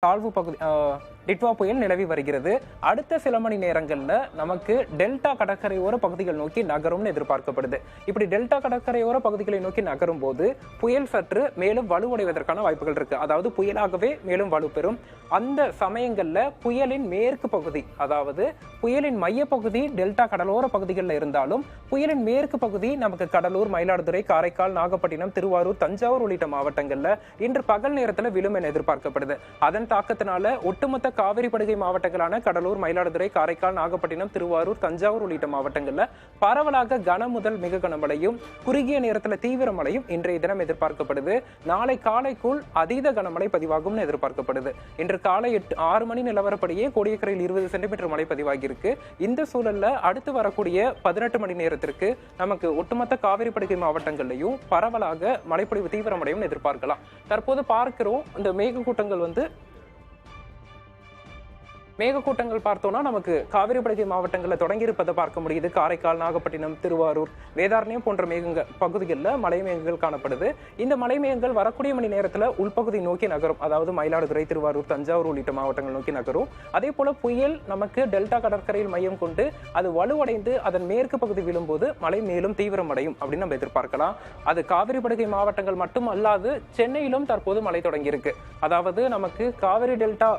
தாழ்வு பகுதி டிட்வா புயல் நிலவி வருகிறது. அடுத்த சில மணி நேரங்கள்ல நமக்கு டெல்டா கடற்கரையோர பகுதிகள் நோக்கி நகரும்னு எதிர்பார்க்கப்படுது. இப்படி டெல்டா கடற்கரையோர பகுதிகளை நோக்கி நகரும் போது புயல் சற்று மேலும் வலுவடைவதற்கான வாய்ப்புகள் இருக்கு. அதாவது புயலாகவே மேலும் வலுப்பெறும். அந்த சமயங்கள்ல புயலின் மேற்கு பகுதி, அதாவது புயலின் மையப்பகுதி டெல்டா கடலோர பகுதிகளில் இருந்தாலும் புயலின் மேற்கு பகுதி நமக்கு கடலூர், மயிலாடுதுறை, காரைக்கால், நாகப்பட்டினம், திருவாரூர், தஞ்சாவூர் உள்ளிட்ட மாவட்டங்கள்ல இன்று பகல் நேரத்தில் விழும் என எதிர்பார்க்கப்படுது. அதன் தாக்கத்தினால ஒட்டுமொத்த காவிரி படுகை மாவட்டங்களான கடலூர், மயிலாடுதுறை, காரைக்கால், நாகப்பட்டினம், திருவாரூர், தஞ்சாவூர் உள்ளிட்ட மாவட்டங்கள்ல பரவலாக கன முதல் மிக கனமழையும் குறுகிய நேரத்தில் தீவிர மழையும் இன்றைய தினம் எதிர்பார்க்கப்படுது. நாளை காலைக்குள் அதீத கனமழை பதிவாகும் எதிர்பார்க்கப்படுது. இன்று காலை 6 மணி நிலவரப்படியே கோடியக்கரையில் 20 சென்டிமீட்டர் மழை பதிவாகி இருக்கு. இந்த சூழல்ல அடுத்து வரக்கூடிய 18 மணி நேரத்திற்கு நமக்கு ஒட்டுமொத்த காவிரி படுகை மாவட்டங்கள்லையும் பரவலாக மழைப்பொழிவு தீவிரமடையும் எதிர்பார்க்கலாம். தற்போது பார்க்கிறோம், இந்த மேகக்கூட்டங்கள் மேகக்கூட்டங்கள் பார்த்தோம்னா நமக்கு காவிரி படுகை மாவட்டங்களில் தொடங்கி இருப்பதை பார்க்க முடியுது. காரைக்கால், நாகப்பட்டினம், திருவாரூர், வேதாரண்யம் போன்ற பகுதிகளில் மலை மேகங்கள் காணப்படுது. இந்த மலை மேகங்கள் வரக்கூடிய மணி நேரத்தில் உள்பகுதி நோக்கி நகரும். அதாவது மயிலாடுதுறை, திருவாரூர், தஞ்சாவூர் உள்ளிட்ட மாவட்டங்கள் நோக்கி நகரும். அதே போல புயல் நமக்கு டெல்டா கடற்கரையில் மையம் கொண்டு அது வலுவடைந்து அதன் மேற்கு பகுதி விழும்போது மழை மேலும் தீவிரமடையும் அப்படின்னு நம்ம எதிர்பார்க்கலாம். அது காவிரி படுகை மாவட்டங்கள் மட்டும் அல்லாது சென்னையிலும் தற்போது மழை தொடங்கி இருக்கு. அதாவது நமக்கு காவிரி டெல்டா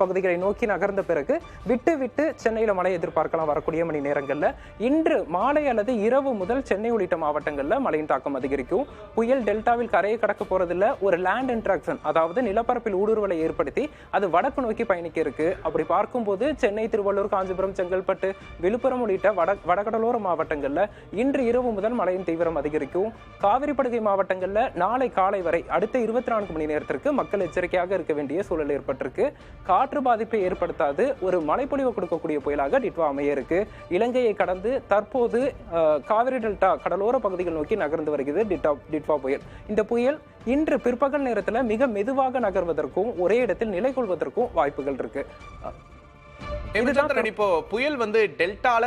பகுதிகளை நோக்கி நகர்ந்த பிறகு விட்டு விட்டு சென்னையில மழை எதிர்பார்க்கலாம் வரக்கூடிய மணி நேரங்கள்ல. இன்று மாலை அல்லது இரவு முதல் சென்னை உள்ளிட்ட மாவட்டங்கள்ல மழையின் தாக்கம் அதிகரிக்கும். புயல் டெல்டாவில் கரையை கடக்க போறதுல ஒரு லேண்ட் இன்ட்ராக்ஷன், அதாவது நிலப்பரப்பில் ஊடுருவலை ஏற்படுத்தி அது வடக்கு நோக்கி பயணிக்க இருக்கு. அப்படி பார்க்கும்போது சென்னை, திருவள்ளூர், காஞ்சிபுரம், செங்கல்பட்டு, விழுப்புரம் உள்ளிட்ட வடகடலோர மாவட்டங்கள்ல இன்று இரவு முதல் மழையின் தீவிரம் அதிகரிக்கும். காவிரி படுகை மாவட்டங்கள்ல நாளை காலை வரை அடுத்த 24 மணி நேரத்திற்கு மக்கள் எச்சரிக்கையாக இருக்க வேண்டிய சூழல் ஏற்பட்டிருக்கு. காற்று பாதிப்பை ஏற்படுத்தாது ஒரு மழைப்பொழிவு கொடுக்கக்கூடிய புயலாக டிட்வா அமைய இருக்கு. இலங்கையை கடந்து தற்போது காவிரி டெல்டா கடலோர பகுதிகள் நோக்கி நகர்ந்து வருகிறது டிட்வா புயல். இந்த புயல் இன்று பிற்பகல் நேரத்தில் மிக மெதுவாக நகர்வதற்கும் ஒரே இடத்தில் நிலை கொள்வதற்கும் வாய்ப்புகள் இருக்கு. இப்போ புயல் டெல்டால